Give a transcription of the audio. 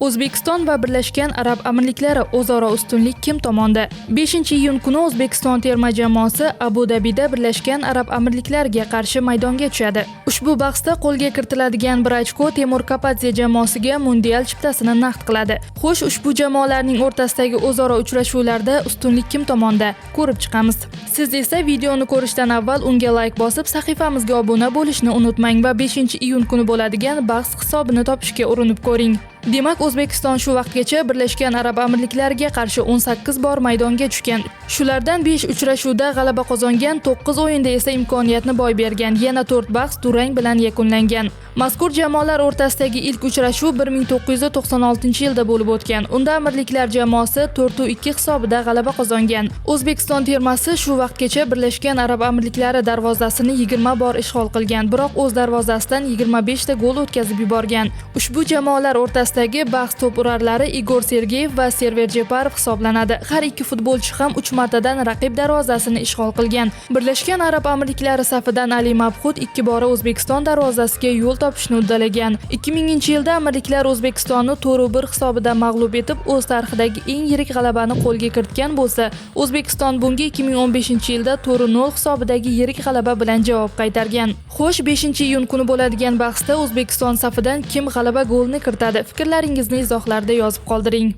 O'zbekiston va Birlashgan Arab Amirliklari o'zaro ustunlik kim tomonda? 5-iyun kuni O'zbekiston terma jamoasi Abu Dabida Birlashgan Arab Amirliklariga qarshi maydonga tushadi. Ushbu bahsda qo'lga kiritiladigan bir ochko Temur Kapadze jamoasiga mundial chiptasini naqd qiladi. Xo'sh, ushbu jamoalarning o'rtasidagi o'zaro uchrashuvlarda ustunlik kim tomonda? Ko'rib chiqamiz. Siz esa videoni ko'rishdan avval unga like bosib, sahifamizga obuna bo'lishni unutmang va 5-iyun kuni bo'ladigan bahs hisobini topishga urinib ko'ring. Demak, O'zbekiston shu vaqtgacha Birlashgan Arab Amirliklariga qarshi 18 bor maydonga tushgan. Shulardan 5 uchrashuvda g'alaba qozongan, 9 o'yinda esa imkoniyatni boy bergan. Yana 4 bahs durang bilan yakunlangan. Mazkur jamoalar o'rtasidagi ilk uchrashuv 1996-yilda bo'lib o'tgan. Unda Amirliklar jamoasi 4-2 hisobida g'alaba qozongan. O'zbekiston termasi shu vaqtgacha Birlashgan Arab Amirliklari darvozasini 20 bor ishg'ol qilgan, biroq o'z darvozasidan 25 ta gol o'tkazib yuborgan. Ushbu jamoalar o'rtasidagi bahs to'p urarlari Igor Sergeyev va Server Jeparov hisoblanadi. Har ikki futbolchi ham 3 martadan raqib darvozasini ishg'ol qilgan. Birlashgan Arab Amirliklari safidan Ali Mabhut 2 bora O'zbekiston darvozasiga yo'l topishni uddalagan. 2000-yilda Amirliklar O'zbekistonni 4-1 hisobida mag'lub etib, o'z tarixidagi eng yirik g'alabani qo'lga kiritgan bo'lsa, O'zbekiston bunga 2015-yilda 4-0 hisobidagi yirik g'alaba bilan javob qaytargan. Xo'sh, 5-iyun kuni bo'ladigan bahsda O'zbekiston safidan kim g'alaba golini kiritadi? Fikrlaringizni izohlarda yozib qoldiring.